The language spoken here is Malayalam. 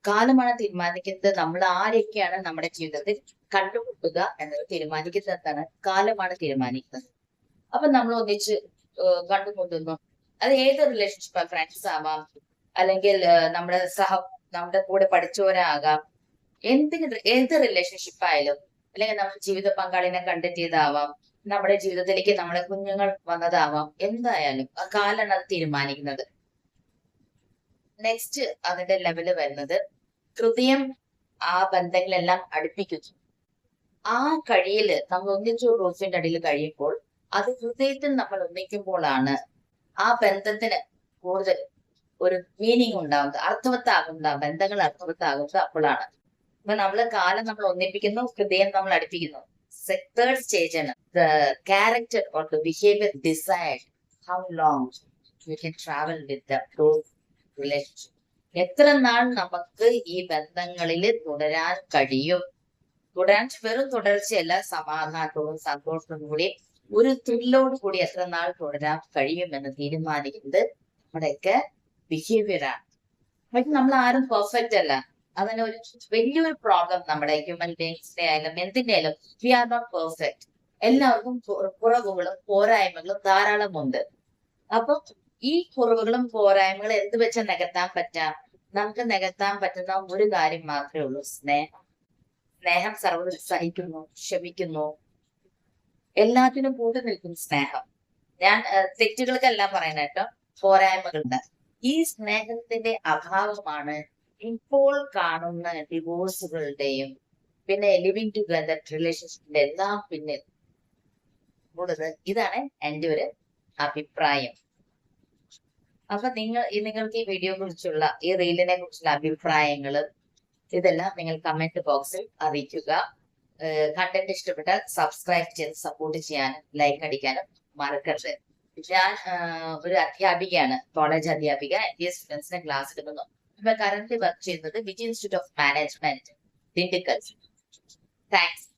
കാലമാണ് തീരുമാനിക്കുന്നത് നമ്മൾ ആരൊക്കെയാണ് നമ്മുടെ ജീവിതത്തിൽ കണ്ടുമുട്ടുക എന്നത് തീരുമാനിക്കുന്നതാണ്. കാലമാണ് തീരുമാനിക്കുന്നത്. അപ്പൊ നമ്മൾ ഒന്നിച്ച് കണ്ടുമുട്ടുന്നു. അത് ഏത് റിലേഷൻഷിപ്പ്, ഫ്രണ്ട്സ് ആവാം, അല്ലെങ്കിൽ നമ്മുടെ കൂടെ പഠിച്ചവരാകാം, ഏത് റിലേഷൻഷിപ്പ് ആയാലും, അല്ലെങ്കിൽ നമ്മുടെ ജീവിത പങ്കാളിനെ കണ്ടെത്തിയതാവാം, നമ്മുടെ ജീവിതത്തിലേക്ക് നമ്മുടെ കുഞ്ഞുങ്ങൾ വന്നതാവാം, എന്തായാലും ആ കാലാണ് അത് തീരുമാനിക്കുന്നത്. നെക്സ്റ്റ് അതിന്റെ ലെവല് വരുന്നത് ഹൃദയം ആ ബന്ധങ്ങളെല്ലാം അടുപ്പിക്കുന്നു. ആ കഴിയില് നമ്മൾ ഒന്നിച്ചു റൂഫിന്റെ അടിയിൽ കഴിയുമ്പോൾ അത് ഹൃദയത്തിൽ നമ്മൾ ഒന്നിക്കുമ്പോഴാണ് ആ ബന്ധത്തിന് കൂടുതൽ ഒരു മീനിങ് ഉണ്ടാവുന്നത്, അർത്ഥവത്താകുന്ന ബന്ധങ്ങൾ അർത്ഥവത്താകുന്നത് അപ്പോഴാണ്. അപ്പൊ കാലം നമ്മൾ ഒന്നിപ്പിക്കുന്നു, ഹൃദയം നമ്മൾ അടുപ്പിക്കുന്നു. തേർഡ് സ്റ്റേജ് ആണ് the character or the behaviour decide how long you can travel with relationship. എത്ര നാൾ നമുക്ക് ഈ ബന്ധങ്ങളിൽ തുടരാൻ കഴിയും. വെറും തുടർച്ചയല്ല, സമാധാനത്തോടും സന്തോഷത്തോടും കൂടി ഒരു ത്രില്ലോട് കൂടി എത്ര നാൾ തുടരാൻ കഴിയുമെന്ന് തീരുമാനിക്കുന്നത് നമ്മുടെയൊക്കെ ബിഹേവിയർ ആണ്. പക്ഷെ നമ്മൾ ആരും പെർഫെക്റ്റ് അല്ല. അതിന് ഒരു വലിയൊരു പ്രോബ്ലം നമ്മുടെ ഹ്യൂമൻ ബീങ്സിന്റെ ആയാലും എന്തിന്റെ ആയാലും വി ആർ നോട്ട് പെർഫെക്റ്റ്. എല്ലാവർക്കും കുറവുകളും പോരായ്മകളും ധാരാളമുണ്ട്. അപ്പൊ ഈ കുറവുകളും പോരായ്മകളും എന്ത് വെച്ച് നികത്താൻ പറ്റാം? നമുക്ക് നികത്താൻ പറ്റുന്ന ഒരു കാര്യം മാത്രമേ ഉള്ളൂ, സ്നേഹം. സ്നേഹം സർവ്വ സഹിക്കുന്നു, ക്ഷമിക്കുന്നു, എല്ലാത്തിനും കൂട്ടി നിൽക്കും സ്നേഹം. ഞാൻ തെറ്റുകൾക്കെല്ലാം പറയുന്ന കേട്ടോ, പോരായ്മകളുണ്ട്. ഈ സ്നേഹത്തിന്റെ അഭാവമാണ് ഇപ്പോൾ കാണുന്ന ഡിവോഴ്സുകളുടെയും പിന്നെ ലിവിങ് ടുഗദർ റിലേഷൻഷിപ്പിന്റെ എല്ലാം പിന്നിൽ കൂടുതൽ. ഇതാണ് എൻ്റെ ഒരു അഭിപ്രായം. അപ്പൊ നിങ്ങൾക്ക് ഈ വീഡിയോ കുറിച്ചുള്ള, ഈ റീലിനെ കുറിച്ചുള്ള അഭിപ്രായങ്ങളും ഇതെല്ലാം നിങ്ങൾ കമന്റ് ബോക്സിൽ അറിയിക്കുക. കണ്ടന്റ് ഇഷ്ടപ്പെട്ടാൽ സബ്സ്ക്രൈബ് ചെയ്ത് സപ്പോർട്ട് ചെയ്യാനും ലൈക്ക് അടിക്കാനും മറക്കരുത്. ഞാൻ ഒരു അധ്യാപികയാണ്, കോളേജ് അധ്യാപിക. MBA സ്റ്റുഡൻസിന് ക്ലാസ് എടുക്കുന്നു. ഇപ്പൊ കറന്റ് വർക്ക് ചെയ്യുന്നത് Vijay institute of management, Dindigul. Thanks.